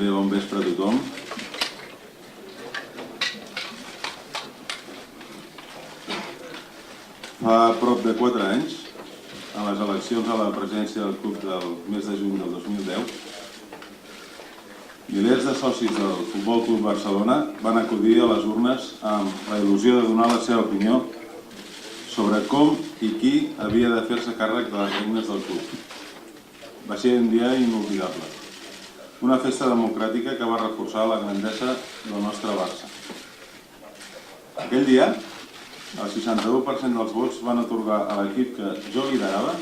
Bé, bon vespre a tothom. Fa prop de 4 anys, a les eleccions a la presidència del club del mes de juny del 2010, milers de socis del Futbol Club Barcelona van acudir a les urnes amb la il·lusió de donar la seva opinió sobre com i qui havia de fer-se càrrec de les regnes del club. Va ser un dia inolvidable. Una festa democràtica que va reforçar la grandesa del nostre Barça. Aquell dia, el 61% dels vots van atorgar a l'equip que jo liderava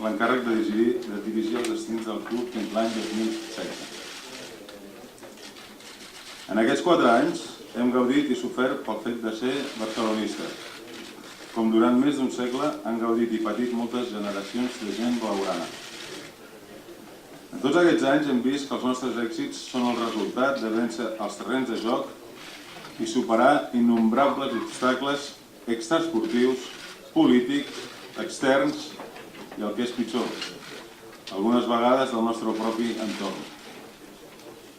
l'encàrrec de dirigir els destins del club fins l'any 2016. En aquests 4 anys hem gaudit i sofert pel fet de ser barcelonistes, com durant més d'un segle han gaudit i patit moltes generacions de gent blaugrana. En tots aquests anys hem vist que els nostres èxits són el resultat de vèncer els terrenys de joc i superar innombrables obstacles extraesportius, polítics, externs i el que és pitjor, algunes vegades del nostre propi entorn.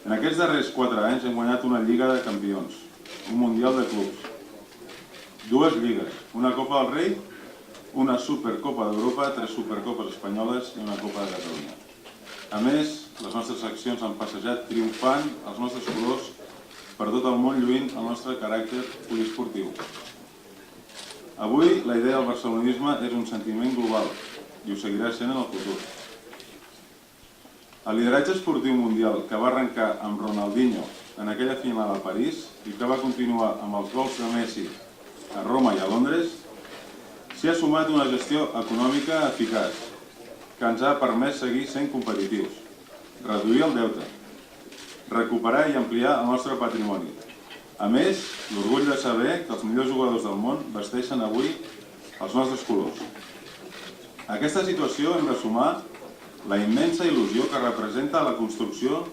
En aquests darrers 4 anys hem guanyat una Lliga de Campions, un Mundial de Clubs, 2 lligues, una Copa del Rei, una Supercopa d'Europa, 3 Supercopes espanyoles i una Copa de Catalunya. A més, les nostres accions han passejat triomfant els nostres colors per tot el món lluint el nostre caràcter poliesportiu. Avui, la idea del barcelonisme és un sentiment global i ho seguirà sent en el futur. El lideratge esportiu mundial que va arrencar amb Ronaldinho en aquella final a París i que va continuar amb els gols de Messi a Roma i a Londres, s'hi ha sumat una gestió econòmica eficaç que ens ha permès seguir sent competitius, reduir el deute, recuperar i ampliar el nostre patrimoni. A més, l'orgull de saber que els millors jugadors del món vesteixen avui els nostres colors. A aquesta situació hem de sumar la immensa il·lusió que representa la construcció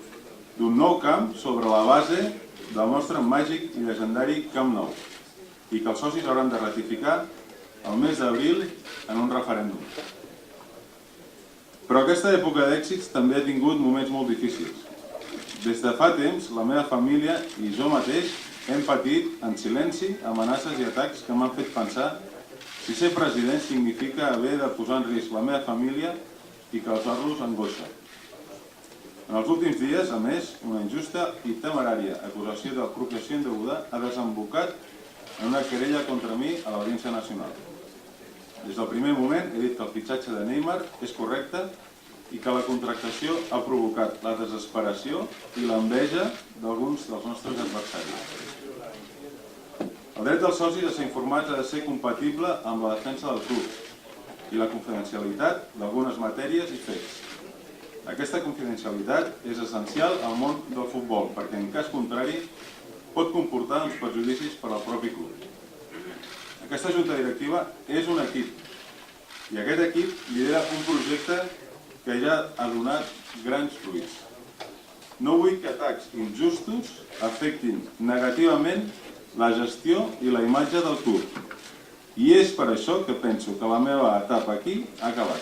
d'un nou camp sobre la base del nostre màgic i legendari Camp Nou i que els socis hauran de ratificar el mes d'abril en un referèndum. Però aquesta època d'èxits també ha tingut moments molt difícils. Des de fa temps, la meva família i jo mateix hem patit en silenci amenaces i atacs que m'han fet pensar si ser president significa haver de posar en risc la meva família i causar-los angoixa. En els últims dies, a més, una injusta i temerària acusació d'apropiació indeguda ha desembocat en una querella contra mi a l'Audiència Nacional. Des del primer moment he dit que el fitxatge de Neymar és correcte i que la contractació ha provocat la desesperació i l'enveja d'alguns dels nostres adversaris. El dret dels socis a ser informats ha de ser compatible amb la defensa del club i la confidencialitat d'algunes matèries i fets. Aquesta confidencialitat és essencial al món del futbol perquè en cas contrari pot comportar uns perjudicis per al propi club. Aquesta junta directiva és un equip i aquest equip lidera un projecte que ja ha donat grans fruits. No vull que atacs injustos afectin negativament la gestió i la imatge del club. I és per això que penso que la meva etapa aquí ha acabat.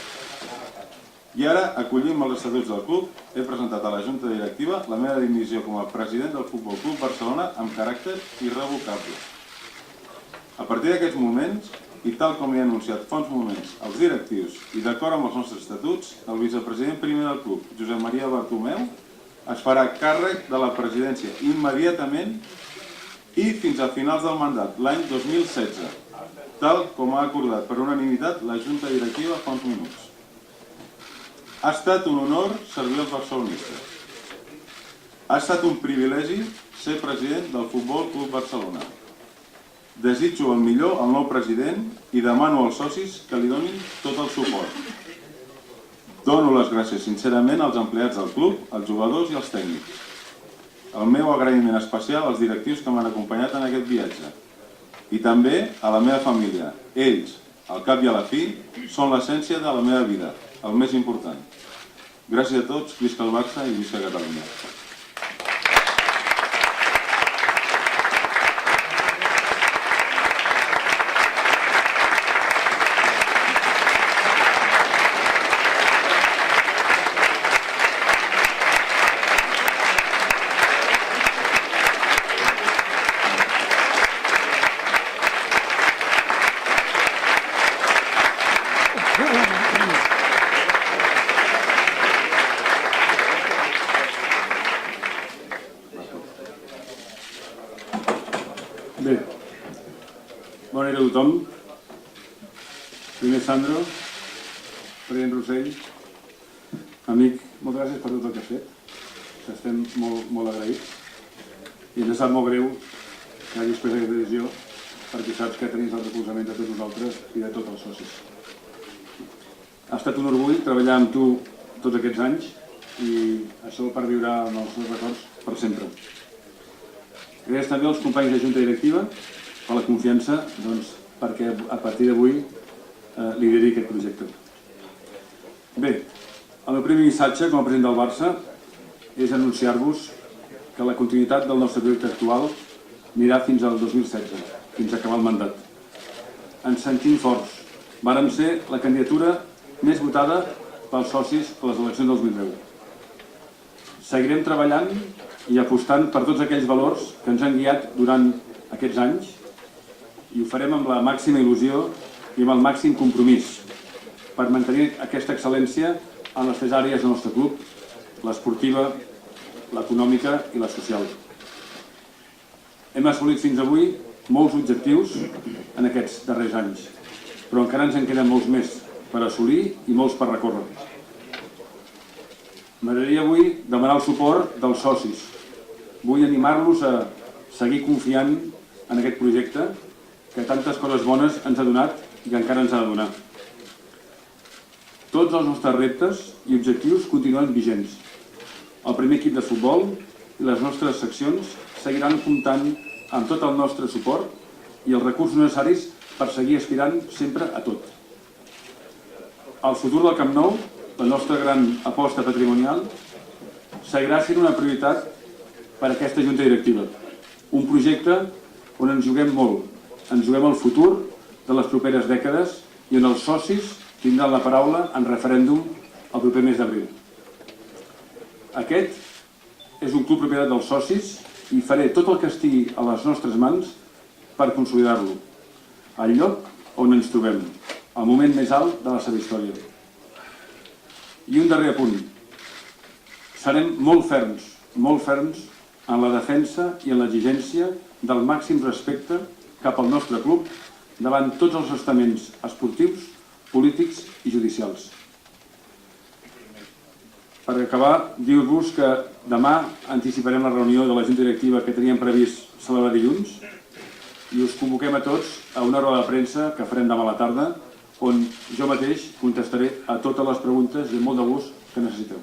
I ara, acollim els estatuts del club, he presentat a la junta directiva la meva dimissió com a president del Futbol Club Barcelona amb caràcter irrevocable. A partir d'aquests moments, i tal com li he anunciat fa uns moments als directius i d'acord amb els nostres estatuts, el vicepresident primer del club, Josep Maria Bartomeu, es farà càrrec de la presidència immediatament i fins a finals del mandat, l'any 2016, tal com ha acordat per unanimitat la junta directiva fa uns minuts. Ha estat un honor servir als barcelonistes. Ha estat un privilegi ser president del Futbol Club Barcelona. Desitjo el millor al nou president i demano als socis que li donin tot el suport. Dono les gràcies sincerament als empleats del club, als jugadors i als tècnics. El meu agraïment especial als directius que m'han acompanyat en aquest viatge. I també a la meva família. Ells, al cap i a la fi, són l'essència de la meva vida, el més important. Gràcies a tots, visca el Barça i visca Catalunya. Bé, bona nit a tothom. Primer Sandro, president Rossell, amic, moltes gràcies per tot el que has fet. Estem molt agraïts i ens sap molt greu que hagis pres aquesta decisió perquè saps que tenies el recolzament de tots nosaltres i de tots els socis. Ha estat un orgull treballar amb tu tots aquests anys i això perviurà en els teus records per sempre. Gràcies també als companys de Junta Directiva per la confiança perquè a partir d'avui lideri aquest projecte. Bé, el meu primer missatge com a president del Barça és anunciar-vos que la continuïtat del nostre projecte actual anirà fins al 2016, fins a acabar el mandat. Ens sentim forts. Vàrem ser la candidatura més votada pels socis a les eleccions del 2010. Seguirem treballant i apostant per tots aquells valors que ens han guiat durant aquests anys i ho farem amb la màxima il·lusió i amb el màxim compromís per mantenir aquesta excel·lència en les tres àrees del nostre club, l'esportiva, l'econòmica i la social. Hem assolit fins avui molts objectius en aquests darrers anys, però encara ens en queden molts més per assolir i molts per recórrer. M'agradaria avui demanar el suport dels socis. Vull animar-los a seguir confiant en aquest projecte que tantes coses bones ens ha donat i encara ens ha de donar. Tots els nostres reptes i objectius continuen vigents. El primer equip de futbol i les nostres seccions seguiran comptant amb tot el nostre suport i els recursos necessaris per seguir aspirant sempre a tot. El futur del Camp Nou, la nostra gran aposta patrimonial, seguirà sent una prioritat per a aquesta Junta Directiva. Un projecte on ens juguem molt. Ens juguem el futur de les properes dècades i on els socis tindran la paraula en referèndum el proper mes d'abril. Aquest és un club propietat dels socis i faré tot el que estigui a les nostres mans per consolidar-lo, al lloc on ens trobem, al moment més alt de la seva història. I un darrer apunt. Serem molt ferms en la defensa i en l'exigència del màxim respecte cap al nostre club davant tots els estaments esportius, polítics i judicials. Per acabar, dir-vos que demà anticiparem la reunió de la Junta Directiva que teníem previst celebrar dilluns i us convoquem a tots a una roda de premsa que farem demà a la tarda on jo mateix contestaré a totes les preguntes i amb molt de gust que necessiteu.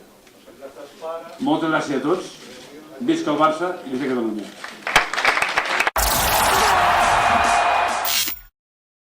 Moltes gràcies a tots, visca el Barça i visca Catalunya.